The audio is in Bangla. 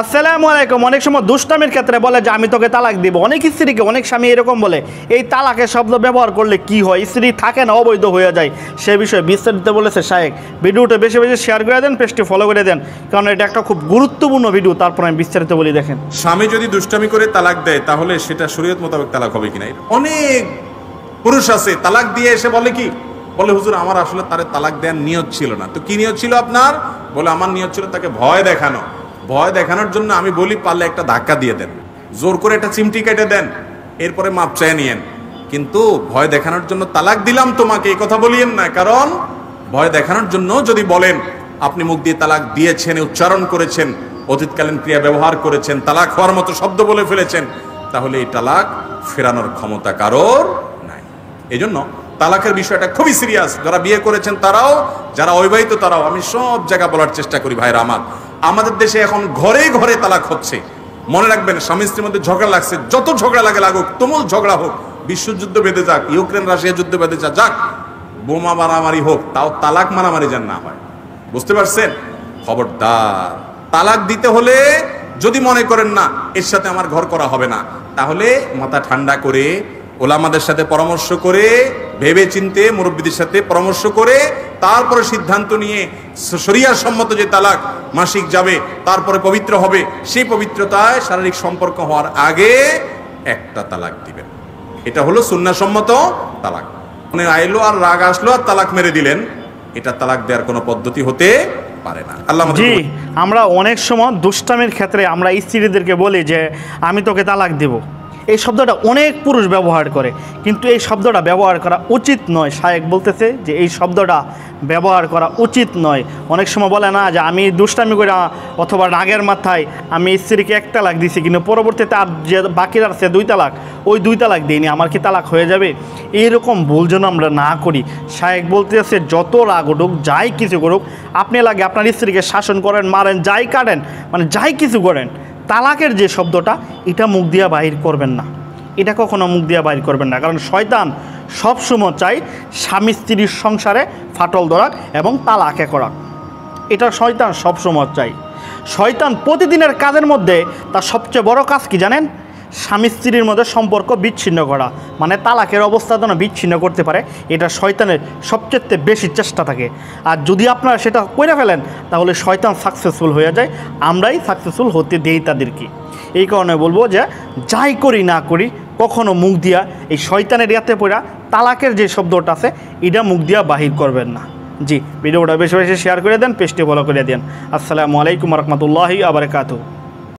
আসসালামু আলাইকুম। অনেক সময় দুষ্টামির ক্ষেত্রে বলে যে আমি তোকে তালাক দিব। অনেক স্ত্রীকে অনেক স্বামী এরকম বলে। এই তালাকের শব্দ ব্যবহার করলে কি হয়, স্ত্রী থাকে না, অবৈধ হয়ে যায়, সে বিষয়ে বিস্তারিত বলেছে শায়েখ। ভিডিওটা বেশি বেশি শেয়ার করে দেন, পেজটি ফলো করে দেন, কারণ এটা একটা খুব গুরুত্বপূর্ণ ভিডিও। তারপর আমি বিস্তারিত বলি। দেখেন, স্বামী যদি দুষ্টামি করে তালাক দেয় তাহলে সেটা শরীয়ত মোতাবেক তালাক হবে কিনা। অনেক পুরুষ আছে তালাক দিয়ে এসে বলে কি, বলে হুজুর আমার আসলে তারে তালাক দেওয়ার নিয়ত ছিল না। তো কি নিয়ত ছিল আপনার? বলে আমার নিয়ত ছিল তাকে ভয় দেখানো। ভয় দেখানোর জন্য আমি বলি পারলে একটা ধাক্কা দিয়ে দেন, জোর করে একটা চিমটি কেটে দেন, এরপরে মাপ চেয়ে নিয়েন, কিন্তু ভয় দেখানোর জন্য তালাক দিলাম তোমাকে এই কথা বলিয়েন না। কারণ ভয় দেখানোর জন্য যদি বলেন আপনি মুখ দিয়ে তালাক দিয়েছেন, উচ্চারণ করেছেন, অতীতকালীন ক্রিয়া ব্যবহার করেছেন, তালাক হওয়ার মতো শব্দ বলে ফেলেছেন, তাহলে এই তালাক ফেরানোর ক্ষমতা কারোর নাই। এই জন্য তালাকের বিষয়টা খুবই সিরিয়াস। যারা বিয়ে করেছেন তারাও, যারা অবিবাহিত তারাও। আমি সব জায়গা বলার চেষ্টা করি ভাইরা আমার, আমাদের দেশে এখন ঘরে ঘরে তালাক হচ্ছে। মনে রাখবেন, স্বামী স্ত্রীর মধ্যে ঝগড়া লাগছে, যত ঝগড়া লাগে লাগুক, তুমুল ঝগড়া হোক, বিশ্বযুদ্ধ বেঁধে যাক, ইউক্রেন রাশিয়া যুদ্ধ বেঁধে যাক, বোমা মারামারি হোক, তাও তালাক মারামারি যেন না হয়। বুঝতে পারছেন? খবরদার, তালাক দিতে হলে যদি মনে করেন না এর সাথে আমার ঘর করা হবে না, তাহলে মাথা ঠান্ডা করে ওলামাদের সাথে পরামর্শ করে, ভেবে চিনতে মুরব্বীদের সাথে পরামর্শ করে তারপরে সিদ্ধান্ত নিয়ে শরিয়াহ সম্মত যে তালাক মাসিক যাবে, তারপরে পবিত্র হবে, সেই পবিত্রতায় শারীরিক সম্পর্ক হওয়ার আগে একটা তালাক দিবেন। এটা হলো সুন্নাহ সম্মত তালাক। মানে আইলো আর রাগ আসলো আর তালাক মেরে দিলেন, এটা তালাক দেওয়ার কোনো পদ্ধতি হতে পারে না। আল্লাহ জি, আমরা অনেক সময় দুষ্টামির ক্ষেত্রে আমরা স্ত্রীদেরকে বলি যে আমি তোকে তালাক দেব। এই শব্দটা অনেক পুরুষ ব্যবহার করে, কিন্তু এই শব্দটা ব্যবহার করা উচিত নয়। শায়েখ বলতেছে যে এই শব্দটা ব্যবহার করা উচিত নয়। অনেক সময় বলে না যে আমি দুষ্টামি করে অথবা রাগের মাথায় আমি স্ত্রীকে এক তালাক দিছি, কিন্তু পরবর্তীতে আর যে বাকি আছে 2 তালাক, ওই 2 তালাক দিইনি, আমার কি তালাক হয়ে যাবে? এইরকম ভুল যেন আমরা না করি। শায়েখ বলতেছে যত রাগ উঠুক, যাই কিছু করুক, আপনি লাগে আপনার স্ত্রীকে শাসন করেন, মারেন, যাই কাটেন, মানে যাই কিছু করেন, তালাকের যে শব্দটা এটা মুখ দিয়া বাহির করবেন না। এটা কখনো মুখ দিয়া বাহির করবেন না, কারণ শয়তান সবসময় চাই স্বামী স্ত্রীর সংসারে ফাটল ধরাক এবং তালাকে করাক। এটা শয়তান সবসময় চাই। শয়তান প্রতিদিনের কাজের মধ্যে তার সবচেয়ে বড় কাজ কি জানেন? স্বামী স্ত্রীর মধ্যে সম্পর্ক বিচ্ছিন্ন করা, মানে তালাকের অবস্থা যেন বিচ্ছিন্ন করতে পারে, এটা শয়তানের সবচেয়ে বেশি চেষ্টা থাকে। আর যদি আপনারা সেটা করে ফেলেন তাহলে শয়তান সাকসেসফুল হয়ে যায়, আমরাই সাকসেসফুল হতে দেই তাদেরকে। এই কারণে বলবো যে যাই করি না করি কখনো মুখ দিয়া এই শয়তানের ইয়াতে পড়া তালাকের যে শব্দটা আছে এটা মুখ দিয়া বাহির করবেন না। জি, ভিডিওটা বেশি বেশি শেয়ার করে দেন, পেজটি ফলো করে দেন। আসসালামু আলাইকুম রহমতুল্লাহি ওয়া বারাকাতুহু।